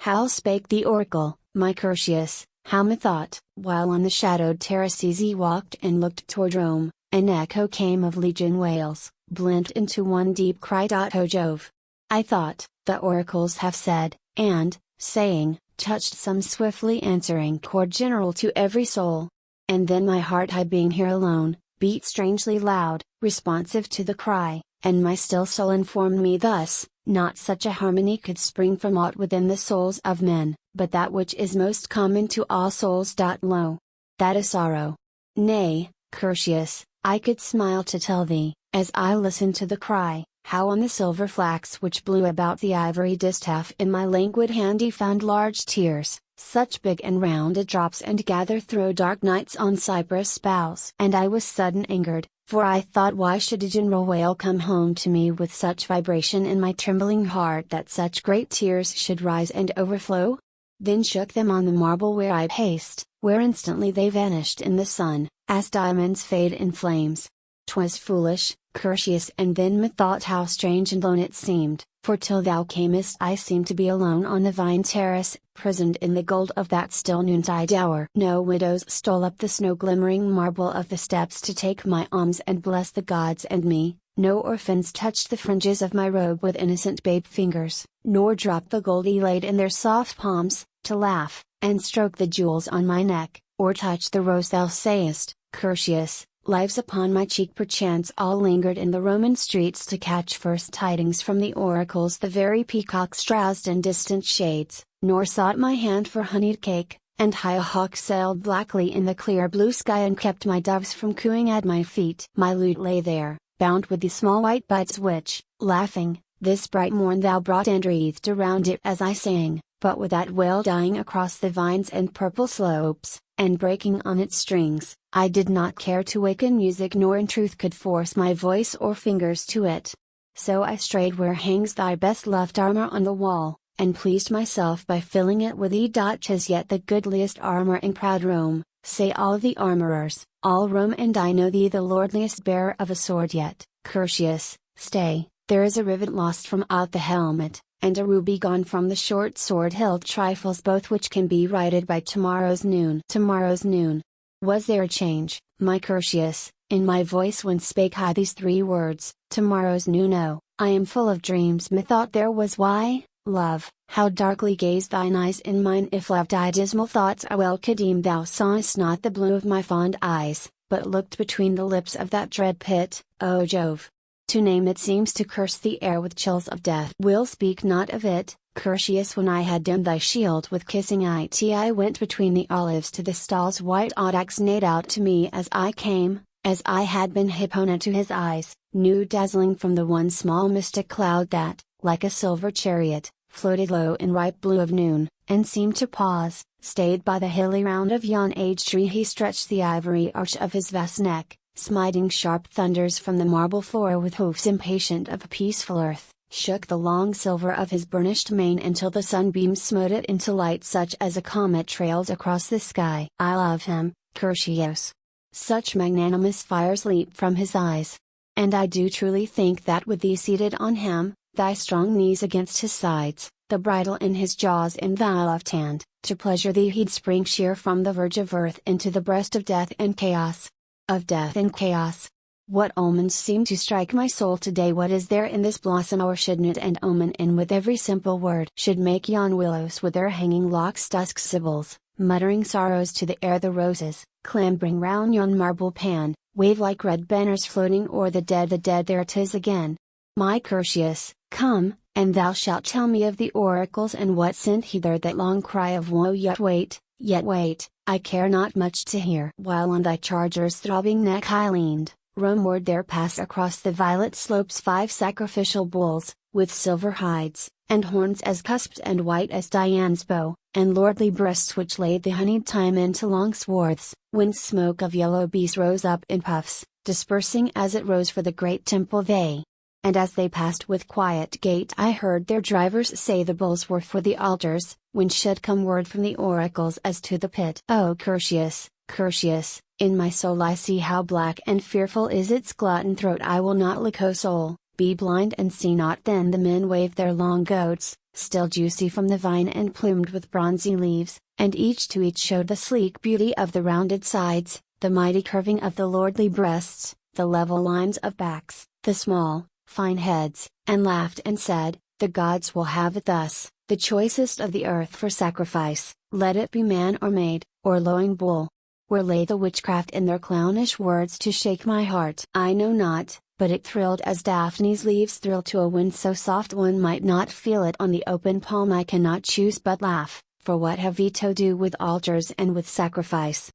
How spake the oracle, my Curtius, how methought, while on the shadowed terraces he walked and looked toward Rome, an echo came of legion wails, blent into one deep cry. O Jove! I thought, the oracles have said, and, saying, touched some swiftly answering chord general to every soul. And then my heart, I being here alone, beat strangely loud, responsive to the cry, and my still soul informed me thus, not such a harmony could spring from aught within the souls of men, but that which is most common to all souls. Lo! That is sorrow. Nay, Curtius, I could smile to tell thee, as I listened to the cry, how on the silver flax which blew about the ivory distaff in my languid hand he found large tears, such big and rounded drops, and gather through dark nights on cypress boughs. And I was sudden angered, for I thought, why should a general wail come home to me with such vibration in my trembling heart that such great tears should rise and overflow? Then shook them on the marble where I paced, where instantly they vanished in the sun, as diamonds fade in flames. 'Twas foolish, Curtius, and then methought how strange and lone it seemed, for till thou camest I seemed to be alone on the vine terrace, prisoned in the gold of that still noontide hour. No widows stole up the snow glimmering marble of the steps to take my alms and bless the gods and me, no orphans touched the fringes of my robe with innocent babe fingers, nor dropped the gold he laid in their soft palms, to laugh, and stroke the jewels on my neck, or touch the rose thou sayest, Curtius, lives upon my cheek. Perchance all lingered in the Roman streets to catch first tidings from the oracles. The very peacocks drowsed in distant shades, nor sought my hand for honeyed cake, and high a hawk sailed blackly in the clear blue sky and kept my doves from cooing at my feet. My lute lay there, bound with the small white buds which, laughing, this bright morn thou brought and wreathed around it as I sang, but with that wail dying across the vines and purple slopes, and breaking on its strings, I did not care to waken music, nor in truth could force my voice or fingers to it. So I strayed where hangs thy best loved armor on the wall, and pleased myself by filling it with thee. 'Tis yet the goodliest armor in proud Rome, say all the armorers, all Rome, and I know thee the lordliest bearer of a sword. Yet, Curtius, stay, there is a rivet lost from out the helmet, and a ruby gone from the short sword hilt. Trifles both which can be righted by tomorrow's noon. Tomorrow's noon. Was there a change, my Curtius, in my voice when spake I these three words, tomorrow's noon? Oh, I am full of dreams. Methought there was. Why, love, how darkly gaze thine eyes in mine. If left I dismal thoughts I well could deem thou sawest not the blue of my fond eyes, but looked between the lips of that dread pit. O Jove! To name it seems to curse the air with chills of death. Will speak not of it, Curtius. When I had dimmed thy shield with kissing I went between the olives to the stalls. White audax neighed out to me as I came, as I had been Hippona to his eyes, new dazzling from the one small mystic cloud that, like a silver chariot, floated low in ripe blue of noon, and seemed to pause, stayed by the hilly round of yon age tree. He stretched the ivory arch of his vast neck, smiting sharp thunders from the marble floor with hoofs impatient of a peaceful earth, shook the long silver of his burnished mane until the sunbeams smote it into light such as a comet trails across the sky. I love him, Curtius. Such magnanimous fires leap from his eyes. And I do truly think that with thee seated on him, thy strong knees against his sides, the bridle in his jaws in thy left hand, to pleasure thee he'd spring sheer from the verge of earth into the breast of death and chaos. Of death and chaos. What omens seem to strike my soul today? What is there in this blossom, or should knit and omen in with every simple word? Should make yon willows with their hanging locks dusk sibyls, muttering sorrows to the air. The roses, clambering round yon marble pan, wave like red banners floating o'er the dead. The dead, there 'tis again. My Curtius, come, and thou shalt tell me of the oracles, and what sent hither that long cry of woe. Yet wait, I care not much to hear. While on thy charger's throbbing neck I leaned, Romeward there pass across the violet slopes 5 sacrificial bulls, with silver hides, and horns as cusped and white as Dian's bow, and lordly breasts which laid the honeyed thyme into long swarths, whence smoke of yellow bees rose up in puffs, dispersing as it rose for the great temple. And as they passed with quiet gait I heard their drivers say the bulls were for the altars, when should come word from the oracles as to the pit. O Curtius, Curtius, in my soul I see how black and fearful is its glutton throat. I will not lick, O soul, be blind and see not. Then the men waved their long goads, still juicy from the vine and plumed with bronzy leaves, and each to each showed the sleek beauty of the rounded sides, the mighty curving of the lordly breasts, the level lines of backs, the small, fine heads, and laughed and said, "The gods will have it thus, the choicest of the earth for sacrifice, let it be man or maid, or lowing bull. Where lay the witchcraft in their clownish words to shake my heart? I know not, but it thrilled as Daphne's leaves thrill to a wind so soft one might not feel it on the open palm. I cannot choose but laugh, for what have we to do with altars and with sacrifice?